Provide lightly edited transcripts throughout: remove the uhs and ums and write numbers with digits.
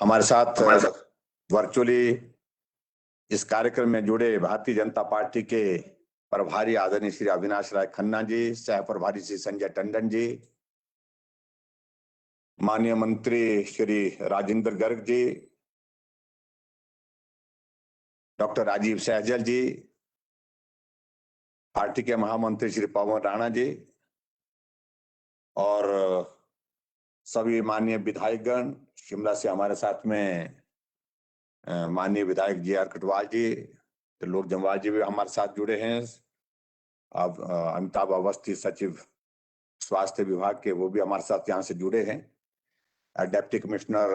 हमारे साथ वर्चुअली इस कार्यक्रम में जुड़े भारतीय जनता पार्टी के प्रभारी आदरणीय श्री अविनाश राय खन्ना जी, सह प्रभारी श्री संजय टंडन जी, माननीय मंत्री श्री राजेंद्र गर्ग जी, डॉक्टर राजीव सहजल जी, पार्टी के महामंत्री श्री पवन राणा जी और सभी माननीय विधायकगण, शिमला से हमारे साथ में माननीय विधायक जी आर कटवाल जी, त्रिलोक जम्वाल जी भी हमारे साथ जुड़े हैं। अब अमिताभ अवस्थी सचिव स्वास्थ्य विभाग के, वो भी हमारे साथ यहाँ से जुड़े हैं। Deputy commissioner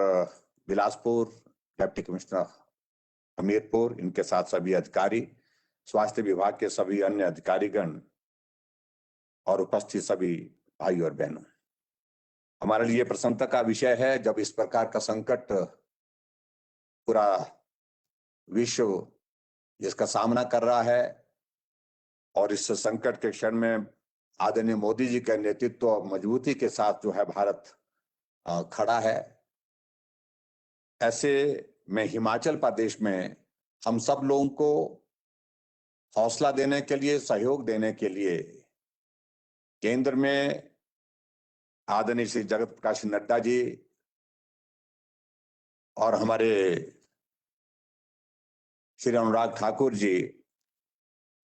Bilaspur, deputy commissioner Hamirpur, इनके साथ सभी अधिकारी, स्वास्थ्य विभाग के सभी अन्य अधिकारीगण और उपस्थित सभी भाई और बहनों, हमारे लिए प्रसन्नता का विषय है जब इस प्रकार का संकट पूरा विश्व जिसका सामना कर रहा है और इस संकट के क्षण में आदरणीय मोदी जी के नेतृत्व और मजबूती के साथ जो है भारत खड़ा है। ऐसे में हिमाचल प्रदेश में हम सब लोगों को हौसला देने के लिए, सहयोग देने के लिए केंद्र में आदरणीय श्री जगत प्रकाश नड्डा जी और हमारे श्री अनुराग ठाकुर जी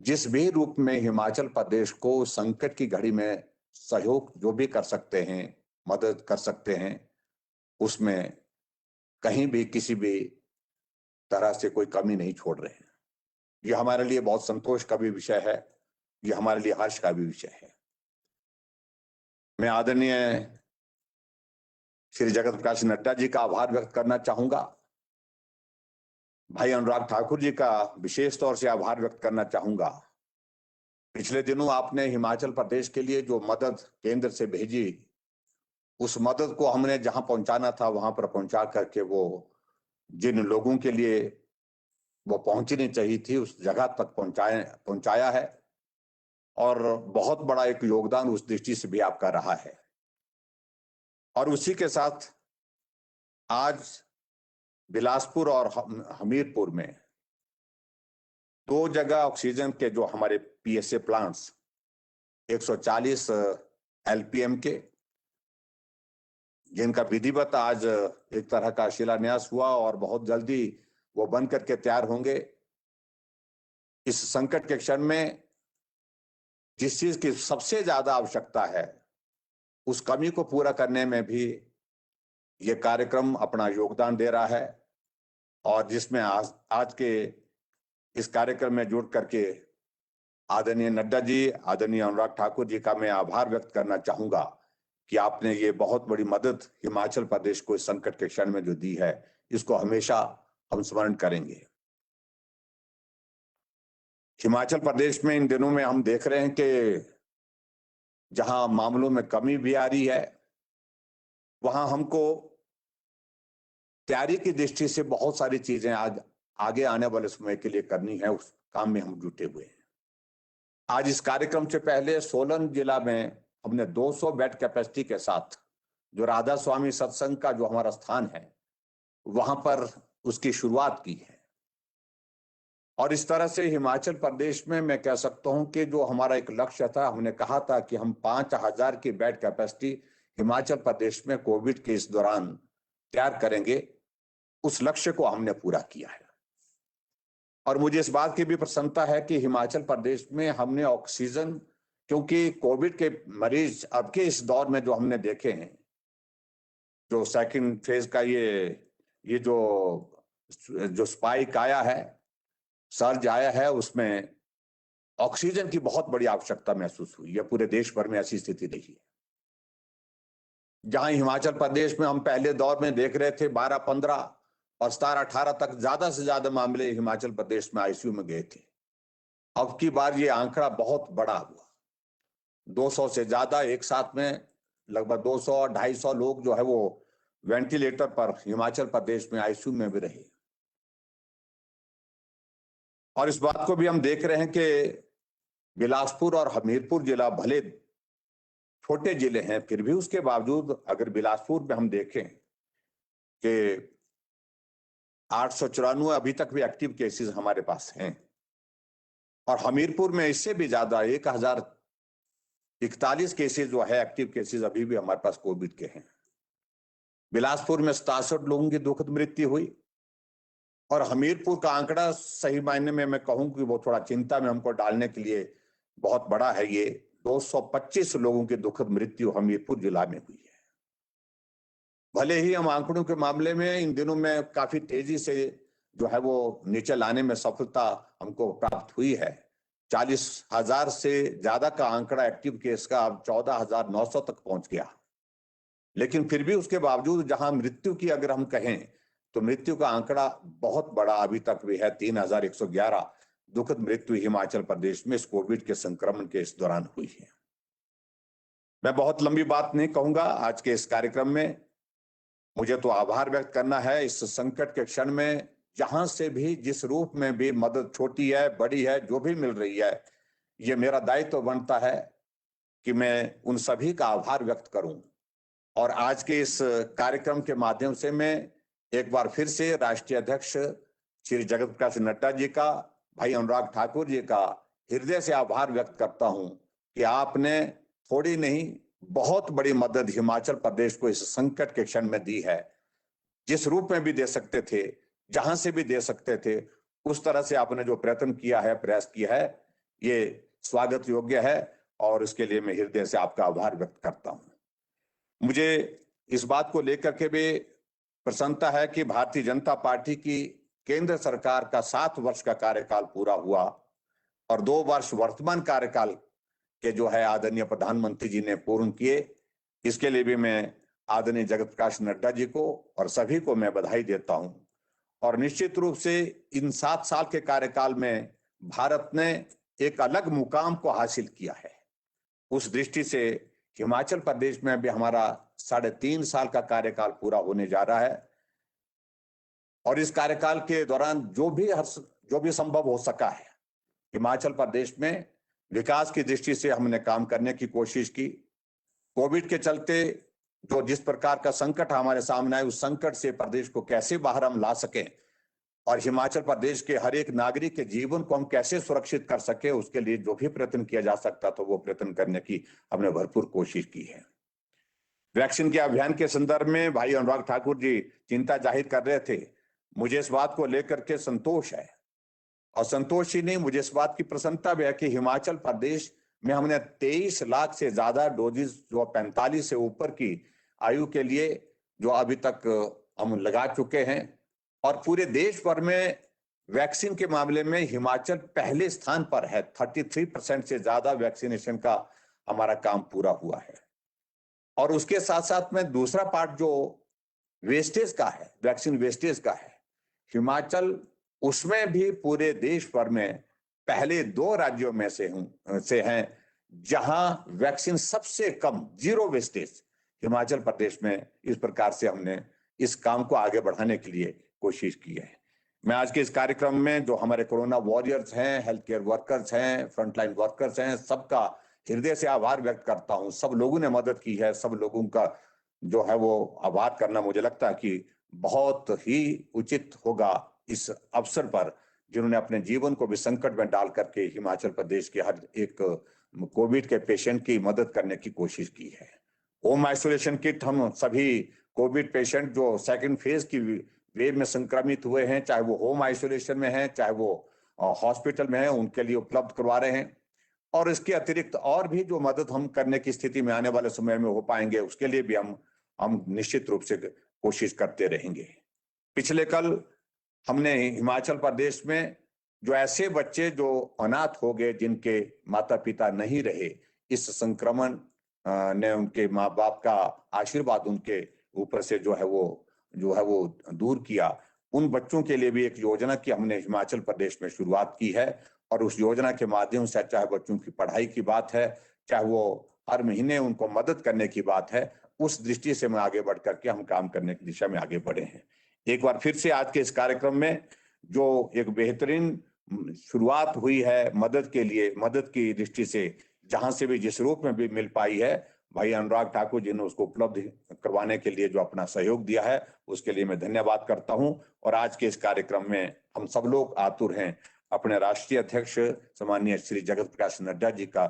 जिस भी रूप में हिमाचल प्रदेश को संकट की घड़ी में सहयोग जो भी कर सकते हैं, मदद कर सकते हैं, उसमें कहीं भी किसी भी तरह से कोई कमी नहीं छोड़ रहे हैं। यह हमारे लिए बहुत संतोष का भी विषय है, यह हमारे लिए हर्ष का भी विषय है। मैं आदरणीय श्री जगत प्रकाश नड्डा जी का आभार व्यक्त करना चाहूंगा। भाई अनुराग ठाकुर जी का विशेष तौर से आभार व्यक्त करना चाहूंगा। पिछले दिनों आपने हिमाचल प्रदेश के लिए जो मदद केंद्र से भेजी, उस मदद को हमने जहां पहुंचाना था वहां पर पहुंचा करके वो जिन लोगों के लिए वो पहुंचनी चाहिए थी उस जगह तक पहुंचाया है और बहुत बड़ा एक योगदान उस दृष्टि से भी आपका रहा है। और उसी के साथ आज बिलासपुर और हमीरपुर में दो जगह ऑक्सीजन के जो हमारे पीएसए प्लांट्स 140 एलपीएम के, जिनका विधिवत आज एक तरह का शिलान्यास हुआ और बहुत जल्दी वो बन करके तैयार होंगे। इस संकट के क्षण में जिस चीज की सबसे ज्यादा आवश्यकता है उस कमी को पूरा करने में भी ये कार्यक्रम अपना योगदान दे रहा है और जिसमें आज के इस कार्यक्रम में जुड़ करके आदरणीय नड्डा जी, आदरणीय अनुराग ठाकुर जी का मैं आभार व्यक्त करना चाहूंगा कि आपने ये बहुत बड़ी मदद हिमाचल प्रदेश को इस संकट के क्षण में जो दी है, इसको हमेशा हम स्मरण करेंगे। हिमाचल प्रदेश में इन दिनों में हम देख रहे हैं कि जहां मामलों में कमी भी आ रही है, वहां हमको तैयारी की दृष्टि से बहुत सारी चीजें आज आगे आने वाले समय के लिए करनी है, उस काम में हम जुटे हुए हैं। आज इस कार्यक्रम से पहले सोलन जिला में हमने 200 बेड कैपेसिटी के साथ जो राधा स्वामी सत्संग का जो हमारा स्थान है वहां पर उसकी शुरुआत की है। और इस तरह से हिमाचल प्रदेश में मैं कह सकता हूं कि जो हमारा एक लक्ष्य था, हमने कहा था कि हम 5000 की बेड कैपेसिटी हिमाचल प्रदेश में कोविड के इस दौरान तैयार करेंगे, उस लक्ष्य को हमने पूरा किया है। और मुझे इस बात की भी प्रसन्नता है कि हिमाचल प्रदेश में हमने ऑक्सीजन, क्योंकि कोविड के मरीज अब के इस दौर में जो हमने देखे हैं, जो सेकंड फेज का ये जो स्पाइक आया है, सर्ज आया है, उसमें ऑक्सीजन की बहुत बड़ी आवश्यकता महसूस हुई है। पूरे देश भर में ऐसी स्थिति रही है। जहां हिमाचल प्रदेश में हम पहले दौर में देख रहे थे 12-15 और 17-18 तक ज्यादा से ज्यादा मामले हिमाचल प्रदेश में आईसीयू में गए थे, अब की बार ये आंकड़ा बहुत बड़ा हुआ। 200 से ज्यादा एक साथ में लगभग 200-250 लोग जो है वो वेंटिलेटर पर हिमाचल प्रदेश में आईसीयू में भी रहे। और इस बात को भी हम देख रहे हैं कि बिलासपुर और हमीरपुर जिला भले छोटे जिले हैं, फिर भी उसके बावजूद अगर बिलासपुर में हम देखें कि 894 अभी तक भी एक्टिव केसेस हमारे पास हैं, और हमीरपुर में इससे भी ज्यादा 1041 केसेस जो है एक्टिव केसेस अभी भी हमारे पास कोविड के हैं। बिलासपुर में 67 लोगों की दुखद मृत्यु हुई, और हमीरपुर का आंकड़ा सही मायने में मैं कहूं कि वो थोड़ा चिंता में हमको डालने के लिए बहुत बड़ा है। ये 225 लोगों की दुखद मृत्यु हमीरपुर जिला में हुई है। भले ही हम आंकड़ों के मामले में इन दिनों में काफी तेजी से जो है वो नीचे लाने में सफलता हमको प्राप्त हुई है। 40,000 से ज्यादा का आंकड़ा एक्टिव केस का अब 14,900 तक पहुंच गया। लेकिन फिर भी उसके बावजूद जहां मृत्यु की अगर हम कहें तो मृत्यु का आंकड़ा बहुत बड़ा अभी तक भी है। 3,111 दुखद मृत्यु हिमाचल प्रदेश में इस कोविड के संक्रमण के इस दौरान हुई है। मैं बहुत लंबी बात नहीं कहूंगा आज के इस कार्यक्रम में। मुझे तो आभार व्यक्त करना है इस संकट के क्षण में, जहां से भी जिस रूप में भी मदद छोटी है बड़ी है जो भी मिल रही है, ये मेरा दायित्व बनता है कि मैं उन सभी का आभार व्यक्त करूं। और आज के इस कार्यक्रम के माध्यम से मैं एक बार फिर से राष्ट्रीय अध्यक्ष श्री जगत प्रकाश नड्डा जी का, भाई अनुराग ठाकुर जी का हृदय से आभार व्यक्त करता हूं कि आपने थोड़ी नहीं बहुत बड़ी मदद हिमाचल प्रदेश को इस संकट के क्षण में दी है। जिस रूप में भी दे सकते थे, जहां से भी दे सकते थे, उस तरह से आपने जो प्रयत्न किया है, प्रयास किया है, ये स्वागत योग्य है, और इसके लिए मैं हृदय से आपका आभार व्यक्त करता हूं। मुझे इस बात को लेकर के भी प्रसन्नता है कि भारतीय जनता पार्टी की केंद्र सरकार का 7 वर्ष का कार्यकाल पूरा हुआ, और 2 वर्ष वर्तमान कार्यकाल के जो है आदरणीय प्रधानमंत्री जी ने पूर्ण किए। इसके लिए भी मैं आदरणीय जगत प्रकाश नड्डा जी को और सभी को मैं बधाई देता हूं। और निश्चित रूप से इन 7 साल के कार्यकाल में भारत ने एक अलग मुकाम को हासिल किया है। उस दृष्टि से हिमाचल प्रदेश में भी हमारा 3.5 साल का कार्यकाल पूरा होने जा रहा है, और इस कार्यकाल के दौरान जो भी संभव हो सका है, हिमाचल प्रदेश में विकास की दृष्टि से हमने काम करने की कोशिश की। कोविड के चलते जो जिस प्रकार का संकट हमारे सामने आए, उस संकट से प्रदेश को कैसे बाहर हम ला सकें, और हिमाचल प्रदेश के हर एक नागरिक के जीवन को हम कैसे सुरक्षित कर सके, उसके लिए जो भी प्रयत्न किया जा सकता तो वो प्रयत्न करने की हमने भरपूर कोशिश की है। वैक्सीन के अभियान के संदर्भ में भाई अनुराग ठाकुर जी चिंता जाहिर कर रहे थे। मुझे इस बात को लेकर के संतोष है, और संतोष ही नहीं, मुझे इस बात की प्रसन्नता भी है कि हिमाचल प्रदेश में हमने 23 लाख से ज्यादा डोजेस जो 45 से ऊपर की आयु के लिए जो अभी तक हम लगा चुके हैं, और पूरे देश भर में वैक्सीन के मामले में हिमाचल पहले स्थान पर है। 33% से ज्यादा वैक्सीनेशन का हमारा काम पूरा हुआ है। और उसके साथ साथ में दूसरा पार्ट जो वेस्टेज का है, वैक्सीन वेस्टेज का है, हिमाचल उसमें भी पूरे देश भर में पहले 2 राज्यों में से हैं जहां वैक्सीन सबसे कम, 0 वेस्टेज हिमाचल प्रदेश में। इस प्रकार से हमने इस काम को आगे बढ़ाने के लिए कोशिश की है। मैं आज के इस कार्यक्रम में जो हमारे कोरोना वॉरियर्स हैं, हेल्थ केयर वर्कर्स हैं, फ्रंटलाइन वर्कर्स हैं, सबका हृदय से आभार व्यक्त करता हूं। सब लोगों ने मदद की है, सब लोगों का जो है वो आभार करना मुझे लगता है कि बहुत ही उचित होगा इस अवसर पर, जिन्होंने अपने जीवन को भी संकट में डाल करके हिमाचल प्रदेश के हर एक कोविड के पेशेंट की मदद करने की कोशिश की है। होम आइसोलेशन किट हम सभी कोविड पेशेंट जो सेकंड फेज की वेव में संक्रमित हुए हैं, चाहे वो होम आइसोलेशन में हैं, चाहे वो हॉस्पिटल में हैं, उनके लिए उपलब्ध करवा रहे हैं। और इसके अतिरिक्त और भी जो मदद हम करने की स्थिति में आने वाले समय में हो पाएंगे, उसके लिए भी हम निश्चित रूप से कोशिश करते रहेंगे। पिछले कल हमने हिमाचल प्रदेश में जो ऐसे बच्चे जो अनाथ हो गए, जिनके माता पिता नहीं रहे, इस संक्रमण ने उनके माँ बाप का आशीर्वाद उनके ऊपर से जो है वो दूर किया। उन बच्चों के लिए भी एक योजना की हमने हिमाचल प्रदेश में शुरुआत की है, और उस योजना के माध्यम से चाहे बच्चों की पढ़ाई की बात है, चाहे वो हर महीने उनको मदद करने की बात है, उस दृष्टि से मैं आगे बढ़ करके हम काम करने की दिशा में आगे बढ़े हैं। एक बार फिर से आज के इस कार्यक्रम में जो एक बेहतरीन शुरुआत हुई है मदद के लिए, मदद की दृष्टि से जहां से भी जिस रूप में भी मिल पाई है, भाई अनुराग ठाकुर जी ने उसको उपलब्ध करवाने के लिए जो अपना सहयोग दिया है, उसके लिए मैं धन्यवाद करता हूं। और आज के इस कार्यक्रम में हम सब लोग आतुर हैं अपने राष्ट्रीय अध्यक्ष सम्माननीय श्री जगत प्रकाश नड्डा जी का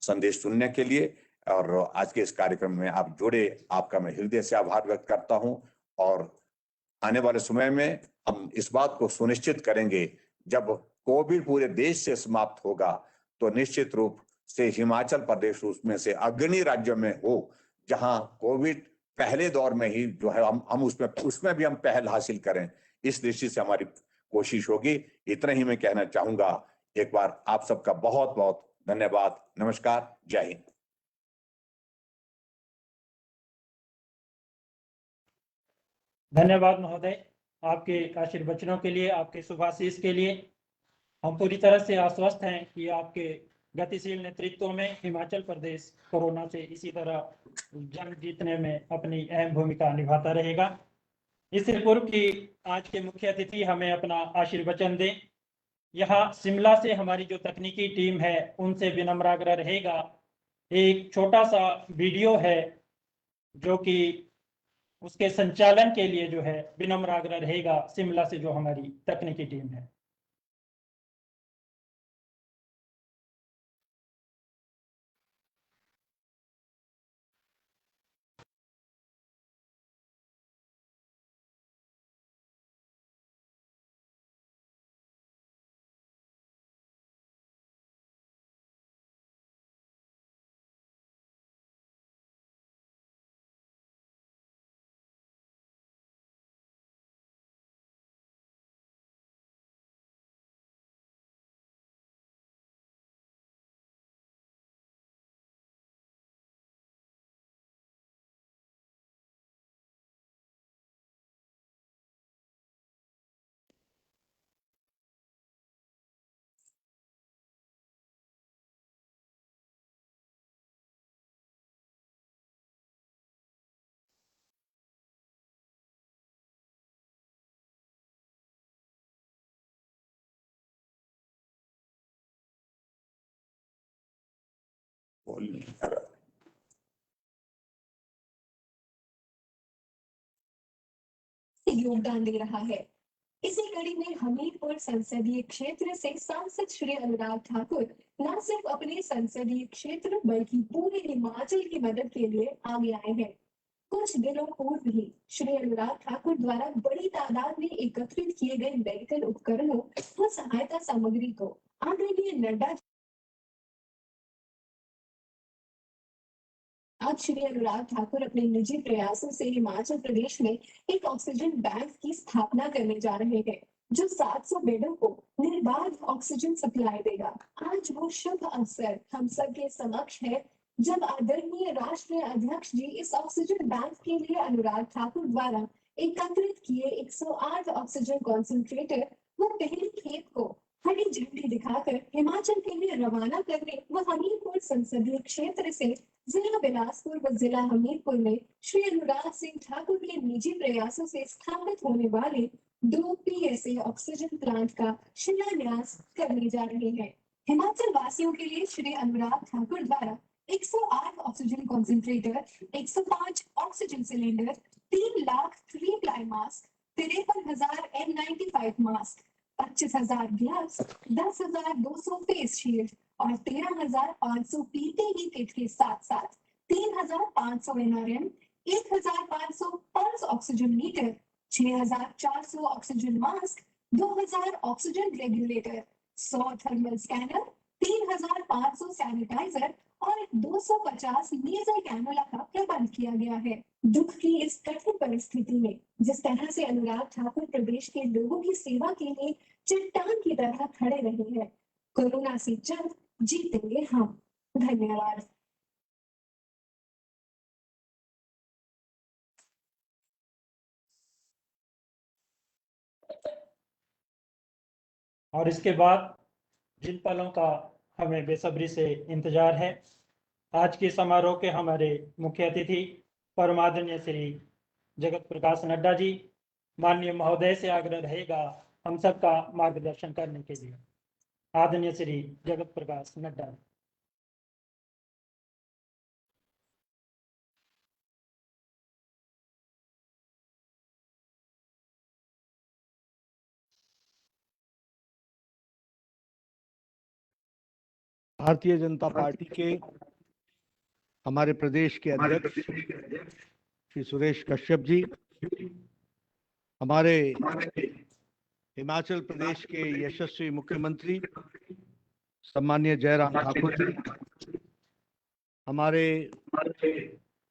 संदेश सुनने के लिए। और आज के इस कार्यक्रम में आप जुड़े, आपका मैं हृदय से आभार व्यक्त करता हूं। और आने वाले समय में हम इस बात को सुनिश्चित करेंगे, जब कोविड पूरे देश से समाप्त होगा तो निश्चित रूप से हिमाचल प्रदेश उसमें से अग्रणी राज्यों में हो, जहां कोविड पहले दौर में ही जो है हम उसमें भी हम पहल हासिल करें। इस दृष्टि से हमारी कोशिश होगी। इतना ही मैं कहना चाहूंगा। एक बार आप सबका बहुत बहुत धन्यवाद। नमस्कार। जय हिंद। धन्यवाद महोदय, आपके आशीर्वचनों के लिए, आपके शुभाशीष के लिए। हम पूरी तरह से आश्वस्त हैं कि आपके गतिशील नेतृत्व में हिमाचल प्रदेश कोरोना से इसी तरह जंग जीतने में अपनी अहम भूमिका निभाता रहेगा। इससे पूर्व कि आज के मुख्य अतिथि हमें अपना आशीर्वचन दें, यहाँ शिमला से हमारी जो तकनीकी टीम है उनसे विनम्र आग्रह रहेगा, एक छोटा सा वीडियो है जो कि उसके संचालन के लिए जो है विनम्र आग्रह रहेगा शिमला से जो हमारी तकनीकी टीम है। योगदान दे रहा है। इसी कड़ी में हमीरपुर संसदीय क्षेत्र से सांसद श्री अनुराग ठाकुर न सिर्फ अपने संसदीय क्षेत्र बल्कि पूरे हिमाचल की मदद के लिए आगे आए हैं। कुछ दिनों पूर्व ही श्री अनुराग ठाकुर द्वारा बड़ी तादाद में एकत्रित किए गए मेडिकल उपकरणों व सहायता सामग्री को आदरणीय नड्डा आज श्री अनुराग ठाकुर अपने निजी प्रयासों से हिमाचल प्रदेश में एक ऑक्सीजन बैंक की स्थापना करने जा रहे हैं, जो 700 बेडों को निर्बाध ऑक्सीजन सप्लाई देगा। आज वो शुभ अवसर हम सबके समक्ष है, जब आदरणीय राष्ट्रीय अध्यक्ष जी इस ऑक्सीजन बैंक के लिए अनुराग ठाकुर द्वारा एकत्रित किए 108 ऑक्सीजन कॉन्सेंट्रेटर व पहली खेप को हरी झंडी दिखाकर हिमाचल के लिए रवाना करने व हमीरपुर संसदीय क्षेत्र से जिला बिलासपुर व जिला हमीरपुर में श्री अनुराग सिंह ठाकुर के निजी प्रयासों से स्थापित होने वाले 2 PSA ऑक्सीजन प्लांट का शिलान्यास करने जा रहे हैं। हिमाचल वासियों के लिए श्री अनुराग ठाकुर द्वारा 108 oxygen concentrator, 105 oxygen cylinder, 3 lakh 3 ply mask, 53,000 N95 mask, 25,000 gloves, 10,200 face shield और 13,500 PPE किट के साथ साथ 3,500 NRM, 1,500 pulse oxygen meter, 6,400 oxygen mask, 2,000 oxygen regulator, 100 thermal scanner, 3,500 sanitiser और 250 नेजल कैनुला का प्रबंध किया गया है। दुख की इस कठिन परिस्थिति में जिस तरह से अनुराग ठाकुर प्रदेश के लोगों की सेवा के लिए चट्टान की तरह खड़े रहे हैं, कोरोना से जंग जीतेंगे हम। धन्यवाद। और इसके बाद जिन पलों का हमें बेसब्री से इंतजार है, आज के समारोह के हमारे मुख्य अतिथि परम आदरणीय श्री जगत प्रकाश नड्डा जी, माननीय महोदय से आग्रह रहेगा हम सबका मार्गदर्शन करने के लिए। आदरणीय श्री जगत प्रकाश नड्डा। भारतीय जनता पार्टी के हमारे प्रदेश के अध्यक्ष श्री सुरेश कश्यप जी, हमारे हिमाचल प्रदेश के यशस्वी मुख्यमंत्री सम्माननीय जयराम ठाकुर जी, हमारे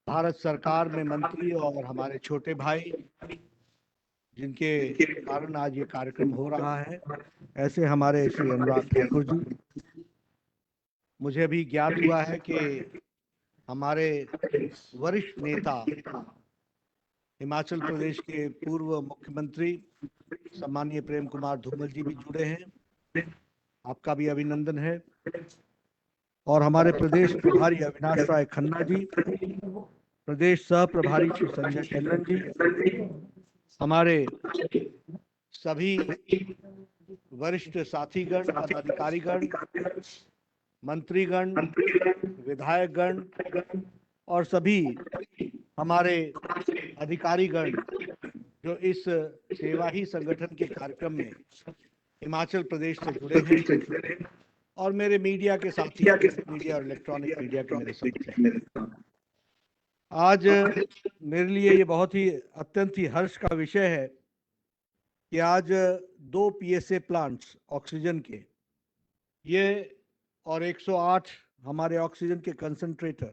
भारत सरकार में मंत्री और हमारे छोटे भाई जिनके कारण आज ये कार्यक्रम हो रहा है, ऐसे हमारे श्री अनुराग ठाकुर जी। मुझे भी ज्ञात हुआ है कि हमारे वरिष्ठ नेता हिमाचल प्रदेश के पूर्व मुख्यमंत्री सम्माननीय प्रेम कुमार धूमल जी भी जुड़े हैं, आपका भी अभिनंदन है। और हमारे प्रदेश प्रभारी अविनाश राय खन्ना जी, प्रदेश सह प्रभारी श्री संजय टेलन जी, हमारे सभी वरिष्ठ साथीगण, पदाधिकारीगण, मंत्रीगण, विधायकगण और सभी हमारे अधिकारीगण जो इस सेवा ही संगठन के कार्यक्रम में हिमाचल प्रदेश से जुड़े हैं, और मेरे मीडिया के साथी, मीडिया और इलेक्ट्रॉनिक मीडिया के मेरे साथी। आज मेरे लिए ये बहुत ही अत्यंत ही हर्ष का विषय है कि आज 2 पीएसए प्लांट्स ऑक्सीजन के, ये और 108 हमारे ऑक्सीजन के कंसंट्रेटर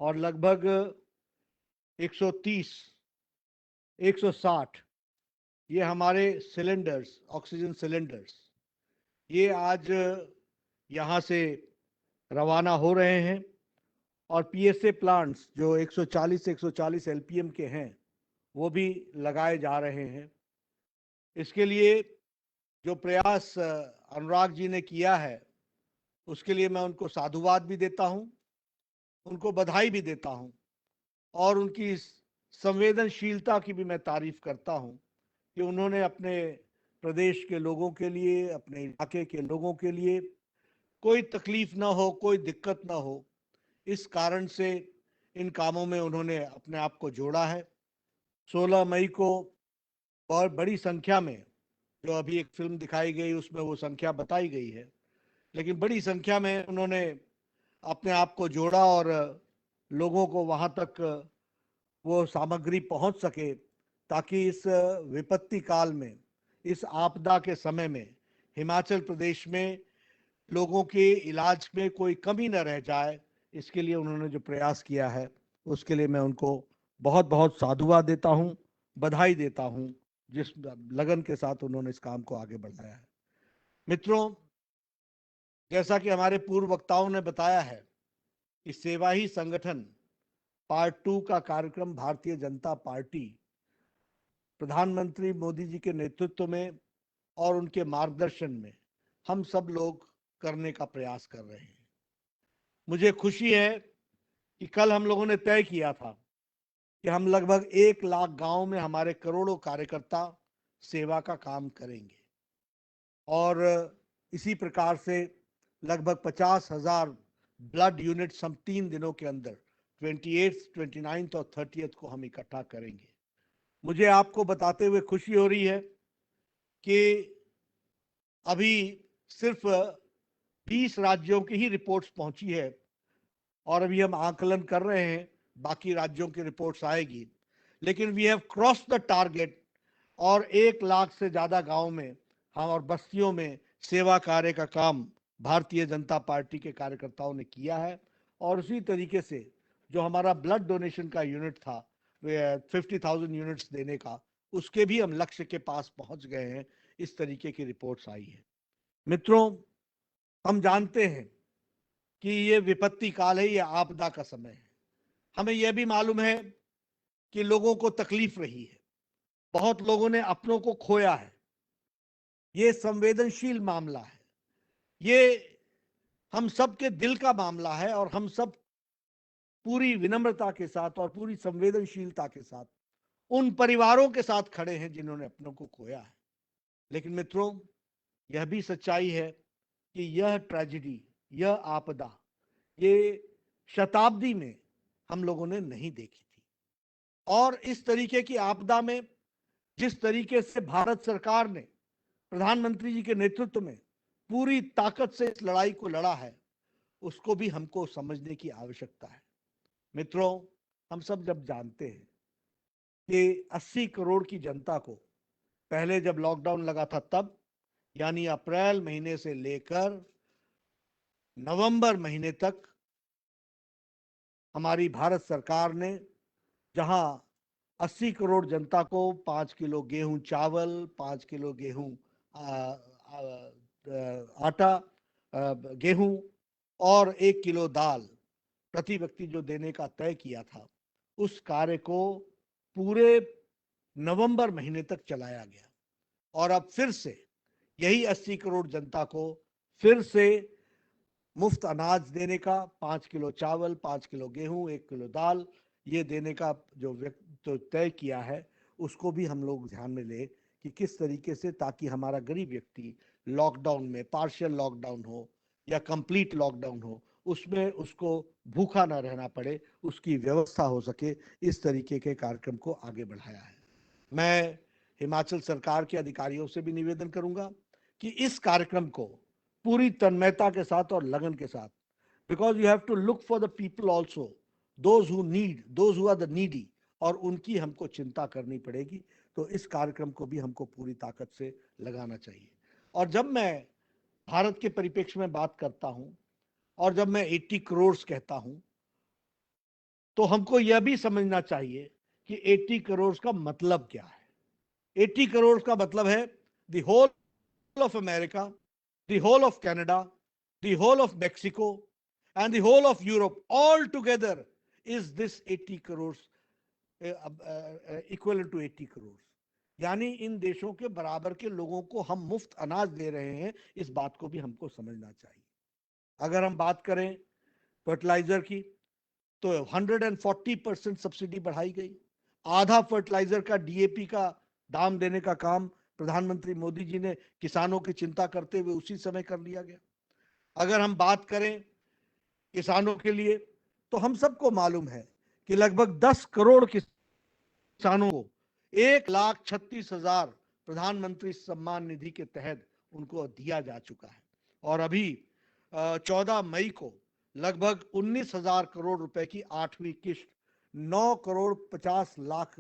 और लगभग 130, 160 ये हमारे सिलेंडर्स, ऑक्सीजन सिलेंडर्स, ये आज यहाँ से रवाना हो रहे हैं। और पीएसए प्लांट्स जो 140 एलपीएम के हैं वो भी लगाए जा रहे हैं। इसके लिए जो प्रयास अनुराग जी ने किया है उसके लिए मैं उनको साधुवाद भी देता हूँ, उनको बधाई भी देता हूँ और उनकी संवेदनशीलता की भी मैं तारीफ करता हूँ कि उन्होंने अपने प्रदेश के लोगों के लिए, अपने इलाके के लोगों के लिए कोई तकलीफ ना हो, कोई दिक्कत ना हो, इस कारण से इन कामों में उन्होंने अपने आप को जोड़ा है। 16 मई को बहुत बड़ी संख्या में, जो अभी एक फिल्म दिखाई गई उसमें वो संख्या बताई गई है, लेकिन बड़ी संख्या में उन्होंने अपने आप को जोड़ा और लोगों को वहां तक वो सामग्री पहुंच सके ताकि इस विपत्ति काल में, इस आपदा के समय में हिमाचल प्रदेश में लोगों के इलाज में कोई कमी न रह जाए। इसके लिए उन्होंने जो प्रयास किया है उसके लिए मैं उनको बहुत बहुत साधुवाद देता हूं, बधाई देता हूं, जिस लगन के साथ उन्होंने इस काम को आगे बढ़ाया है। मित्रों, जैसा कि हमारे पूर्व वक्ताओं ने बताया है कि सेवा ही संगठन पार्ट 2 का कार्यक्रम भारतीय जनता पार्टी प्रधानमंत्री मोदी जी के नेतृत्व में और उनके मार्गदर्शन में हम सब लोग करने का प्रयास कर रहे हैं। मुझे खुशी है कि कल हम लोगों ने तय किया था कि हम लगभग 1 लाख गांव में हमारे करोड़ों कार्यकर्ता सेवा का काम करेंगे और इसी प्रकार से लगभग 50,000 ब्लड यूनिट्स हम 3 दिनों के अंदर 28th, 29th और 30th को हम इकट्ठा करेंगे। मुझे आपको बताते हुए खुशी हो रही है कि अभी सिर्फ 20 राज्यों की ही रिपोर्ट्स पहुंची है और अभी हम आकलन कर रहे हैं, बाकी राज्यों की रिपोर्ट्स आएगी, लेकिन we have cross the target और 1 लाख से ज्यादा गांव में हम और बस्तियों में सेवा कार्य का काम भारतीय जनता पार्टी के कार्यकर्ताओं ने किया है। और उसी तरीके से जो हमारा ब्लड डोनेशन का यूनिट था 50,000 यूनिट्स देने का, उसके भी हम लक्ष्य के पास पहुंच गए हैं। इस तरीके की रिपोर्ट्स आई है। मित्रों, हम जानते हैं कि ये विपत्ति काल है, ये आपदा का समय है। हमें यह भी मालूम है कि लोगों को तकलीफ रही है, बहुत लोगों ने अपनों को खोया है। ये संवेदनशील मामला है, ये हम सब के दिल का मामला है और हम सब पूरी विनम्रता के साथ और पूरी संवेदनशीलता के साथ उन परिवारों के साथ खड़े हैं जिन्होंने अपनों को खोया है। लेकिन मित्रों, यह भी सच्चाई है कि यह ट्रेजेडी, यह आपदा, ये शताब्दी में हम लोगों ने नहीं देखी थी। और इस तरीके की आपदा में जिस तरीके से भारत सरकार ने प्रधानमंत्री जी के नेतृत्व में पूरी ताकत से इस लड़ाई को लड़ा है, उसको भी हमको समझने की आवश्यकता है। मित्रों, हम सब जब जानते हैं कि 80 करोड़ की जनता को पहले जब लॉकडाउन लगा था तब, यानी अप्रैल महीने से लेकर नवंबर महीने तक हमारी भारत सरकार ने जहां 80 करोड़ जनता को 5 किलो गेहूं चावल, 5 किलो गेहूं आटा, गेहूं और 1 किलो दाल प्रति व्यक्ति जो देने का तय किया था, उस कार्य को पूरे नवंबर महीने तक चलाया गया। और अब फिर से यही 80 करोड़ जनता को फिर से मुफ्त अनाज देने का, 5 किलो चावल, 5 किलो गेहूं, 1 किलो दाल, ये देने का जो तय किया है, उसको भी हम लोग ध्यान में ले कि किस तरीके से, ताकि हमारा गरीब व्यक्ति लॉकडाउन में, पार्शियल लॉकडाउन हो या कंप्लीट लॉकडाउन हो, उसमें उसको भूखा ना रहना पड़े, उसकी व्यवस्था हो सके, इस तरीके के कार्यक्रम को आगे बढ़ाया है। मैं हिमाचल सरकार के अधिकारियों से भी निवेदन करूंगा कि इस कार्यक्रम को पूरी तन्मयता के साथ और लगन के साथ, because you have to look for the people also, those who need, those who are the needy, और उनकी हमको चिंता करनी पड़ेगी। तो इस कार्यक्रम को भी हमको पूरी ताकत से लगाना चाहिए। और जब मैं भारत के परिप्रेक्ष्य में बात करता हूं और जब मैं 80 करोड़ कहता हूं, तो हमको यह भी समझना चाहिए कि 80 करोड़ का मतलब क्या है। 80 करोड़ का मतलब है the whole of America, the whole of Canada, the whole of Mexico, and the whole of Europe all together is this 80 crores, equivalent to 80 crores. यानी इन देशों के बराबर के लोगों को हम मुफ्त अनाज दे रहे हैं, इस बात को भी हमको समझना चाहिए। अगर हम बात करें फर्टिलाइजर की, तो 140% सब्सिडी बढ़ाई गई। आधा फर्टिलाइजर का, डीएपी का दाम देने का काम प्रधानमंत्री मोदी जी ने किसानों की चिंता करते हुए उसी समय कर लिया गया। अगर हम बात करें किसानों के लिए, तो हम सबको मालूम है कि लगभग 10 करोड़ किसानों को 1,36,000 प्रधानमंत्री सम्मान निधि के तहत उनको दिया जा चुका है। और अभी 14 मई को लगभग 19,000 करोड़ रुपए की 8वीं किश्त 9 करोड़ 50 लाख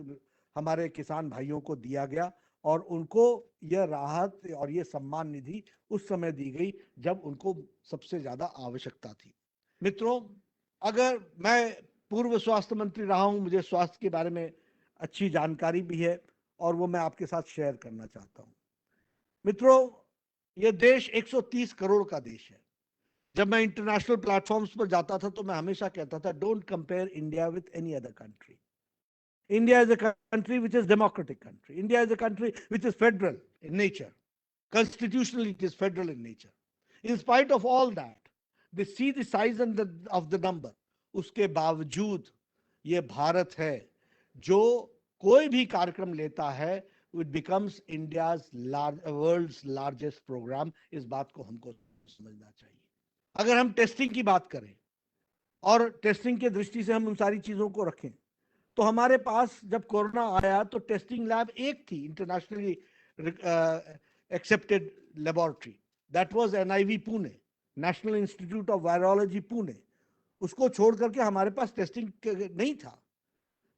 हमारे किसान भाइयों को दिया गया। और उनको यह राहत और यह सम्मान निधि उस समय दी गई जब उनको सबसे ज्यादा आवश्यकता थी। मित्रों, अगर मैं पूर्व स्वास्थ्य मंत्री रहा हूं, मुझे स्वास्थ्य के बारे में अच्छी जानकारी भी है और वो मैं आपके साथ शेयर करना चाहता हूं। मित्रों, यह देश 130 करोड़ का देश है। जब मैं इंटरनेशनल प्लेटफॉर्म्स पर जाता था तो मैं हमेशा कहता था, don't compare India with any other country. India is a country which is democratic country. India is a country which is federal in nature. Constitutionally, it is federal in nature. In spite of all that, they see the size and of the number. उसके बावजूद ये भारत है जो कोई भी कार्यक्रम लेता है, it becomes India's world's largest program. इस बात को हमको समझना चाहिए। अगर हम टेस्टिंग की बात करें और टेस्टिंग के दृष्टि से हम उन सारी चीजों को रखें, तो हमारे पास जब कोरोना आया तो टेस्टिंग लैब एक थी, internationally accepted laboratory, that was NIV Pune, national institute of virology Pune. उसको छोड़ करके हमारे पास टेस्टिंग नहीं था।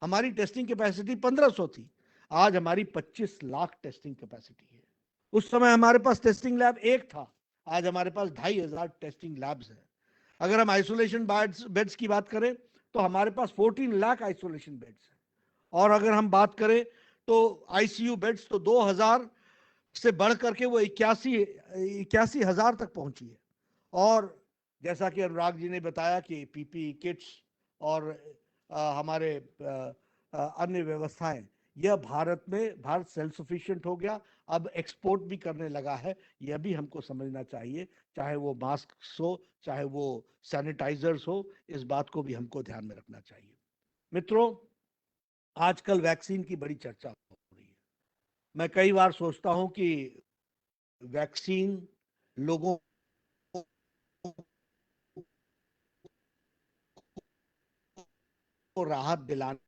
हमारी टेस्टिंग कैपेसिटी 1500 थी, आज हमारी 25 लाख टेस्टिंग कैपेसिटी है। उस समय हमारे पास टेस्टिंग लैब एक था, आज हमारे पास 2500 टेस्टिंग लैब्स हैं। अगर हम आइसोलेशन बेड्स की बात करें तो हमारे पास 14 लाख आइसोलेशन बेड्स हैं। और अगर हम बात करें तो आईसीयू बेड्स तो 2000 से बढ़ करके वो 81,000 तक पहुंची है। और जैसा कि अनुराग जी ने बताया कि पीपी किट्स और हमारे अन्य व्यवस्थाएं, यह भारत सेल्फ सफिशिएंट हो गया, अब एक्सपोर्ट भी करने लगा है। यह भी हमको समझना चाहिए, चाहे वो मास्क हो, चाहे वो सैनिटाइजर्स हो, इस बात को भी हमको ध्यान में रखना चाहिए। मित्रों, आजकल वैक्सीन की बड़ी चर्चा हो रही है। मैं कई बार सोचता हूं कि वैक्सीन लोगों को राहत दिलाने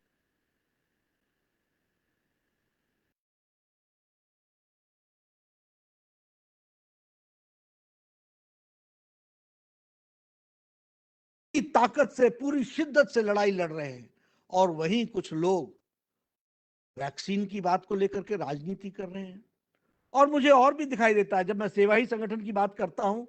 ताकत से, पूरी शिद्दत से लड़ाई लड़ रहे हैं, और वहीं कुछ लोग वैक्सीन की बात को लेकर के राजनीति कर रहे हैं। और मुझे और भी दिखाई देता है, जब मैं सेवा ही संगठन की बात करता हूं,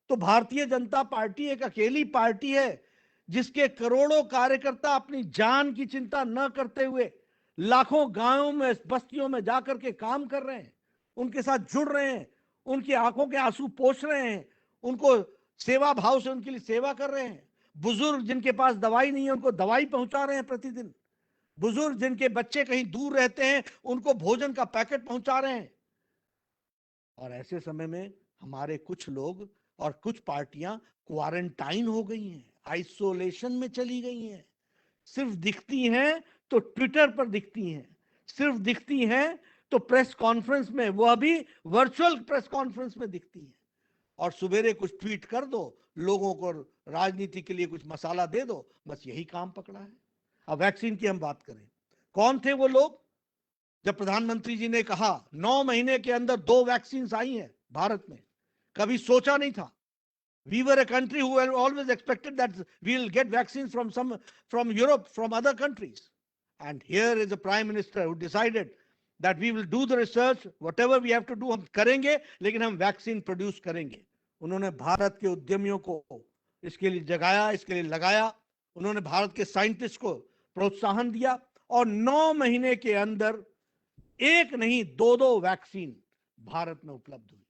तो भारतीय जनता पार्टी एक अकेली पार्टी है जिसके करोड़ों कार्यकर्ता अपनी जान की चिंता न करते हुए लाखों गांवों में, बस्तियों में जाकर के काम कर रहे हैं, उनके साथ जुड़ रहे हैं, उनकी आंखों के आंसू पोंछ रहे हैं, उनको सेवा भाव से उनके लिए सेवा कर रहे हैं। बुजुर्ग जिनके पास दवाई नहीं है उनको दवाई पहुंचा रहे हैं प्रतिदिन। बुजुर्ग जिनके बच्चे कहीं दूर रहते हैं उनको भोजन का पैकेट पहुंचा रहे हैं। और ऐसे समय में हमारे कुछ लोग और कुछ पार्टियां क्वारंटाइन हो गई हैं, आइसोलेशन में चली गई हैं। सिर्फ दिखती हैं तो ट्विटर पर दिखती हैं, सिर्फ दिखती हैं तो प्रेस कॉन्फ्रेंस में, वह भी वर्चुअल प्रेस कॉन्फ्रेंस में दिखती हैं। और सुबेरे कुछ ट्वीट कर दो, लोगों को राजनीति के लिए कुछ मसाला दे दो, बस यही काम पकड़ा है। अब वैक्सीन की हम बात करें, कौन थे वो लोग? जब प्रधानमंत्री जी ने कहा 9 महीने के अंदर 2 वैक्सीन आई हैं भारत में, कभी सोचा नहीं था। We were a country who had always expected that we will get vaccines from Europe, from other countries. And here is a prime minister who decided that we will do the research, whatever we have to do हम करेंगे, लेकिन हम vaccine produce करेंगे। उन्होंने भारत के उद्यमियों को इसके लिए जगाया, इसके लिए लगाया। उन्होंने भारत के साइंटिस्ट को प्रोत्साहन दिया, और 9 महीने के अंदर एक नहीं 2 वैक्सीन भारत में उपलब्ध हुई।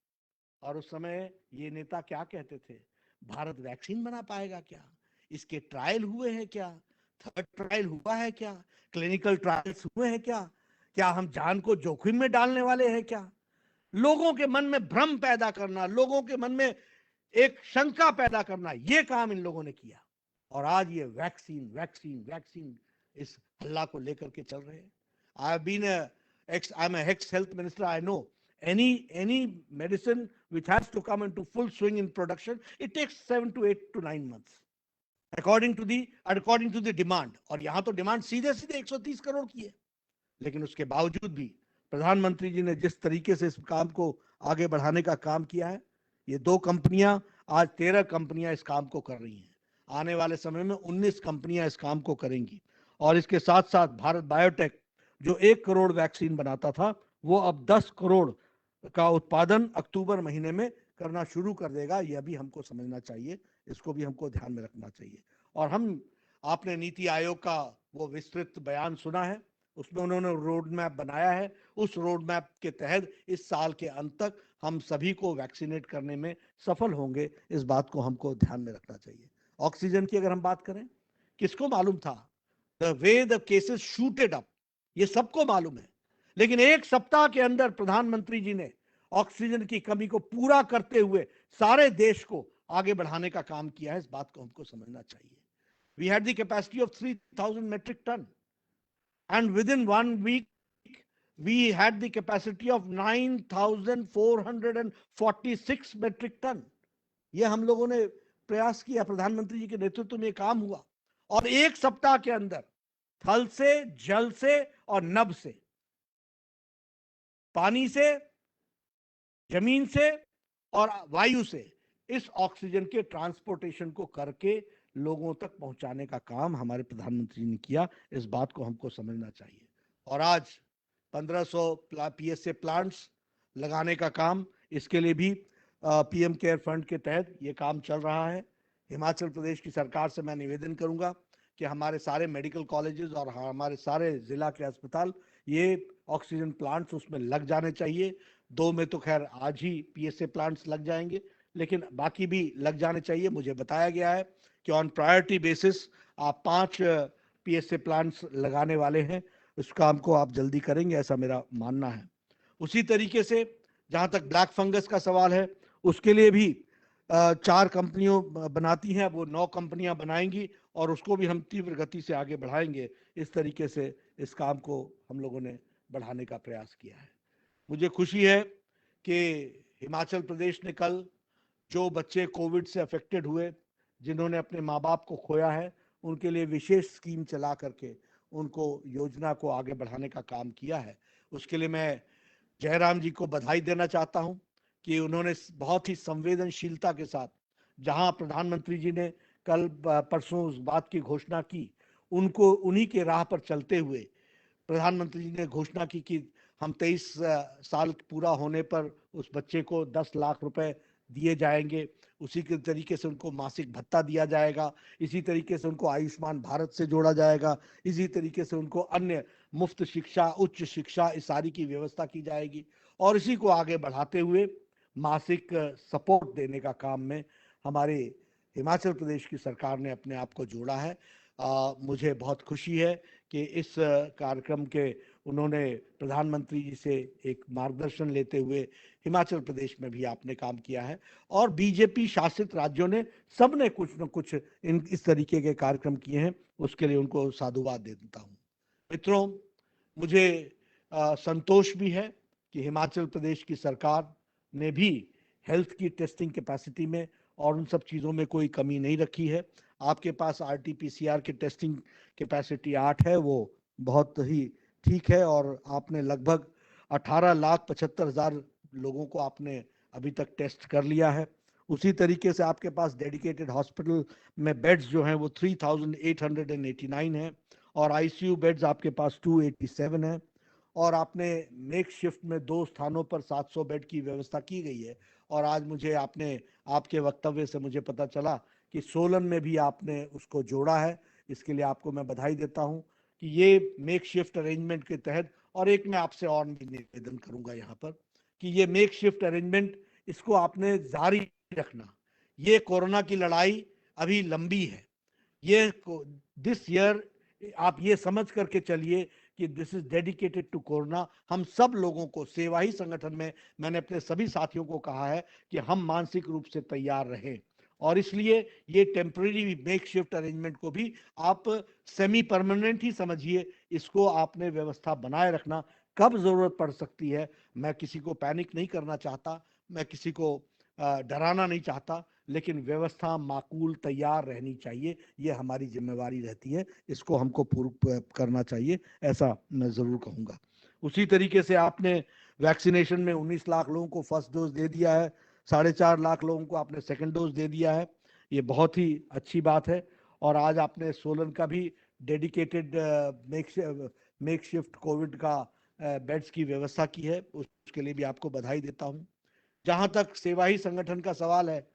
और उस समय ये नेता क्या कहते थे, भारत वैक्सीन बना पाएगा क्या? इसके ट्रायल हुए हैं क्या? थर्ड ट्रायल हुआ है क्या? क्लिनिकल ट्रायल्स हुए हैं क्या? क्या हम जान को जोखिम में डालने वाले हैं क्या? लोगों के मन में भ्रम पैदा करना, लोगों के मन में एक शंका पैदा करना, ये काम इन लोगों ने किया। और आज ये वैक्सीन वैक्सीन वैक्सीन इस हल्ला को लेकर के चल रहे हैं। I'm an ex-health minister. I know any medicine which has to come into full swing in production, it takes 7 to 8 to 9 months according to the demand. और यहाँ तो डिमांड सीधे 130 करोड़ की है। लेकिन उसके बावजूद भी प्रधानमंत्री जी ने जिस तरीके से इस काम को आगे बढ़ाने का काम किया है, ये 2 कंपनियां, आज 13 कंपनियां इस काम को कर रही हैं। आने वाले समय में 19 कंपनियां इस काम को करेंगी। और इसके साथ साथ भारत बायोटेक जो 1 करोड़ वैक्सीन बनाता था, वो अब 10 करोड़ का उत्पादन अक्टूबर महीने में करना शुरू कर देगा। यह भी हमको समझना चाहिए, इसको भी हमको ध्यान में रखना चाहिए। और आपने नीति आयोग का वो विस्तृत बयान सुना है, उसमें उन्होंने रोड मैप बनाया है। उस रोड मैप के तहत इस साल के अंत तक हम सभी को वैक्सीनेट करने में सफल होंगे। इस बात को हमको ध्यान में रखना चाहिए। ऑक्सीजन की अगर हम बात करें, किसको मालूम था the way the cases shooted up, ये सबको मालूम है। लेकिन 1 सप्ताह के अंदर प्रधानमंत्री जी ने ऑक्सीजन की कमी को पूरा करते हुए सारे देश को आगे बढ़ाने का काम किया है। इस बात को हमको समझना चाहिए। We had the capacity of 3000 metric tonne and within 1 week we had the capacity of 9446 metric ton. ये हम लोगों ने प्रयास किया, प्रधानमंत्री जी के नेतृत्व में काम हुआ। और 1 सप्ताह के अंदर थल से, जल से और नभ से, पानी से, जमीन से और वायु से इस ऑक्सीजन के ट्रांसपोर्टेशन को करके लोगों तक पहुंचाने का काम हमारे प्रधानमंत्री ने किया। इस बात को हमको समझना चाहिए। और आज 1500 पीएसए प्लांट्स लगाने का काम, इसके लिए भी पीएम केयर फंड के तहत ये काम चल रहा है। हिमाचल प्रदेश की सरकार से मैं निवेदन करूंगा कि हमारे सारे मेडिकल कॉलेजेस और हमारे सारे जिला के अस्पताल, ये ऑक्सीजन प्लांट्स उसमें लग जाने चाहिए। 2 में तो खैर आज ही पीएसए प्लांट्स लग जाएंगे, लेकिन बाकी भी लग जाने चाहिए। मुझे बताया गया है कि ऑन प्रायोरिटी बेसिस आप 5 पीएसए प्लांट्स लगाने वाले हैं। उस काम को आप जल्दी करेंगे, ऐसा मेरा मानना है। उसी तरीके से जहां तक ब्लैक फंगस का सवाल है, उसके लिए भी 4 कंपनियों बनाती हैं, वो 9 कंपनियां बनाएंगी और उसको भी हम तीव्र गति से आगे बढ़ाएंगे। इस तरीके से इस काम को हम लोगों ने बढ़ाने का प्रयास किया है। मुझे खुशी है कि हिमाचल प्रदेश ने कल जो बच्चे कोविड से अफेक्टेड हुए, जिन्होंने अपने माँ बाप को खोया है, उनके लिए विशेष स्कीम चला करके उनको योजना को आगे बढ़ाने का काम किया है। उसके लिए मैं जयराम जी को बधाई देना चाहता हूं कि उन्होंने बहुत ही संवेदनशीलता के साथ, जहां प्रधानमंत्री जी ने कल परसों उस बात की घोषणा की, उनको उन्हीं के राह पर चलते हुए प्रधानमंत्री जी ने घोषणा की कि हम 23 साल पूरा होने पर उस बच्चे को 10 लाख रुपए दिए जाएंगे। उसी के तरीके से उनको मासिक भत्ता दिया जाएगा, इसी तरीके से उनको आयुष्मान भारत से जोड़ा जाएगा, इसी तरीके से उनको अन्य मुफ्त शिक्षा, उच्च शिक्षा, इस सारी की व्यवस्था की जाएगी। और इसी को आगे बढ़ाते हुए मासिक सपोर्ट देने का काम में हमारे हिमाचल प्रदेश की सरकार ने अपने आप को जोड़ा है। मुझे बहुत खुशी है कि इस कार्यक्रम के उन्होंने प्रधानमंत्री जी से एक मार्गदर्शन लेते हुए हिमाचल प्रदेश में भी आपने काम किया है, और बीजेपी शासित राज्यों ने सबने कुछ न कुछ इस तरीके के कार्यक्रम किए हैं, उसके लिए उनको साधुवाद देता हूँ। मित्रों, मुझे संतोष भी है कि हिमाचल प्रदेश की सरकार ने भी हेल्थ की टेस्टिंग कैपेसिटी में और उन सब चीज़ों में कोई कमी नहीं रखी है। आपके पास RT-PCR की टेस्टिंग कैपेसिटी 8 है, वो बहुत ही ठीक है, और आपने लगभग 18,75,000 लोगों को आपने अभी तक टेस्ट कर लिया है। उसी तरीके से आपके पास डेडिकेटेड हॉस्पिटल में बेड्स जो हैं वो 3,889 हैं, और ICU बेड्स आपके पास 287 हैं, और आपने मेक शिफ्ट में 2 स्थानों पर 700 बेड की व्यवस्था की गई है। और आज मुझे आपके वक्तव्य से मुझे पता चला कि सोलन में भी आपने उसको जोड़ा है। इसके लिए आपको मैं बधाई देता हूं कि ये मेक शिफ्ट अरेंजमेंट के तहत, और एक मैं आपसे और भी निवेदन करूंगा यहाँ पर कि ये मेक शिफ्ट अरेंजमेंट, इसको आपने जारी रखना। ये कोरोना की लड़ाई अभी लंबी है। ये दिस ईयर आप ये समझ करके चलिए कि this is dedicated to corona. हम सब लोगों को, सेवा ही संगठन में मैंने अपने सभी साथियों को कहा है कि हम मानसिक रूप से तैयार रहें, और इसलिए ये टेम्परेरी मेक शिफ्ट अरेंजमेंट को भी आप सेमी परमानेंट ही समझिए। इसको आपने व्यवस्था बनाए रखना, कब जरूरत पड़ सकती है। मैं किसी को पैनिक नहीं करना चाहता, मैं किसी को डराना नहीं चाहता, लेकिन व्यवस्था माकूल तैयार रहनी चाहिए। ये हमारी जिम्मेवारी रहती है, इसको हमको पूर्ण करना चाहिए, ऐसा मैं जरूर कहूँगा। उसी तरीके से आपने वैक्सीनेशन में 19 लाख लोगों को फर्स्ट डोज दे दिया है, 4.5 लाख लोगों को आपने सेकंड डोज दे दिया है। ये बहुत ही अच्छी बात है। और आज आपने सोलन का भी डेडिकेटेड मेक शिफ्ट कोविड का बेड्स की व्यवस्था की है, उसके लिए भी आपको बधाई देता हूँ। जहां तक सेवा ही संगठन का सवाल है,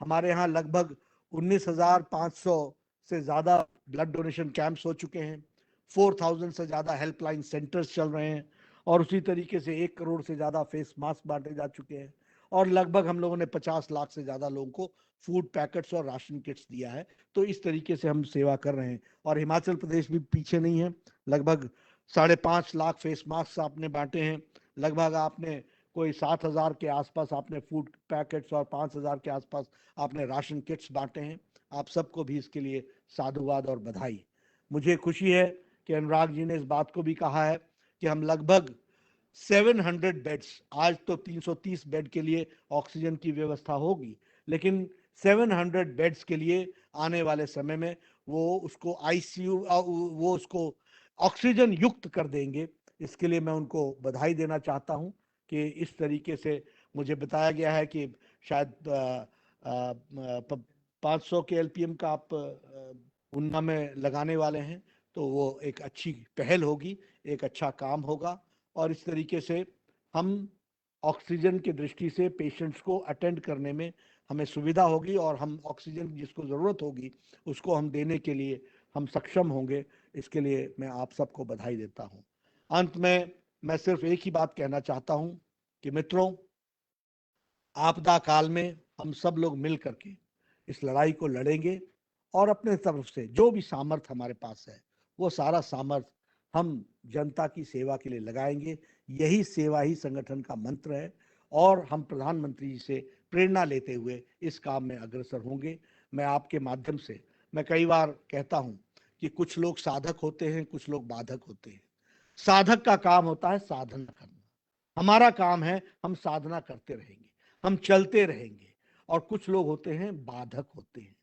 हमारे यहाँ लगभग 19,500 से ज्यादा ब्लड डोनेशन कैंप्स हो चुके हैं, 4,000 से ज्यादा हेल्पलाइन सेंटर्स चल रहे हैं, और उसी तरीके से 1 करोड़ से ज्यादा फेस मास्क बांटे जा चुके हैं, और लगभग हम लोगों ने 50 लाख से ज्यादा लोगों को फूड पैकेट्स और राशन किट्स दिया है। तो इस तरीके से हम सेवा कर रहे हैं, और हिमाचल प्रदेश भी पीछे नहीं है। लगभग 5.5 लाख फेस मास्क आपने बांटे हैं, लगभग आपने कोई 7,000 के आसपास आपने फूड पैकेट्स और 5,000 के आसपास आपने राशन किट्स बांटे हैं। आप सबको भी इसके लिए साधुवाद और बधाई। मुझे खुशी है कि अनुराग जी ने इस बात को भी कहा है कि हम लगभग 700 बेड्स, आज तो 330 बेड के लिए ऑक्सीजन की व्यवस्था होगी, लेकिन 700 बेड्स के लिए आने वाले समय में वो उसको ICU, वो उसको ऑक्सीजन युक्त कर देंगे। इसके लिए मैं उनको बधाई देना चाहता हूं कि इस तरीके से मुझे बताया गया है कि शायद 500 के LPM का आप ऊना में लगाने वाले हैं, तो वो एक अच्छी पहल होगी, एक अच्छा काम होगा, और इस तरीके से हम ऑक्सीजन की दृष्टि से पेशेंट्स को अटेंड करने में हमें सुविधा होगी, और हम ऑक्सीजन जिसको ज़रूरत होगी उसको हम देने के लिए हम सक्षम होंगे। इसके लिए मैं आप सबको बधाई देता हूँ। अंत में मैं सिर्फ एक ही बात कहना चाहता हूं कि मित्रों, आपदा काल में हम सब लोग मिल करके इस लड़ाई को लड़ेंगे, और अपने तरफ से जो भी सामर्थ्य हमारे पास है वो सारा सामर्थ्य हम जनता की सेवा के लिए लगाएंगे। यही सेवा ही संगठन का मंत्र है, और हम प्रधानमंत्री जी से प्रेरणा लेते हुए इस काम में अग्रसर होंगे। मैं आपके माध्यम से, मैं कई बार कहता हूं कि कुछ लोग साधक होते हैं, कुछ लोग बाधक होते हैं। साधक का काम होता है साधना करना, हमारा काम है हम साधना करते रहेंगे, हम चलते रहेंगे। और कुछ लोग होते हैं बाधक होते हैं,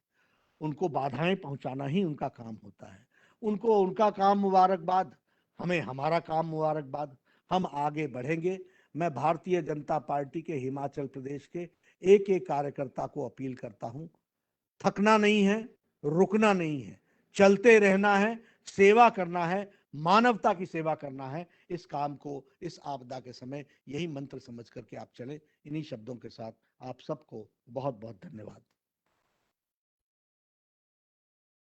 उनको बाधाएं पहुंचाना ही उनका काम होता है। उनको उनका काम मुबारकबाद, हमें हमारा काम मुबारकबाद। हम आगे बढ़ेंगे। मैं भारतीय जनता पार्टी के हिमाचल प्रदेश के एक एक कार्यकर्ता को अपील करता हूं थकना नहीं है, रुकना नहीं है, चलते रहना है, सेवा करना है, मानवता की सेवा करना है। इस काम को इस आपदा के समय यही मंत्र समझ करके आप चले। इन्हीं शब्दों के साथ आप सबको बहुत बहुत धन्यवाद।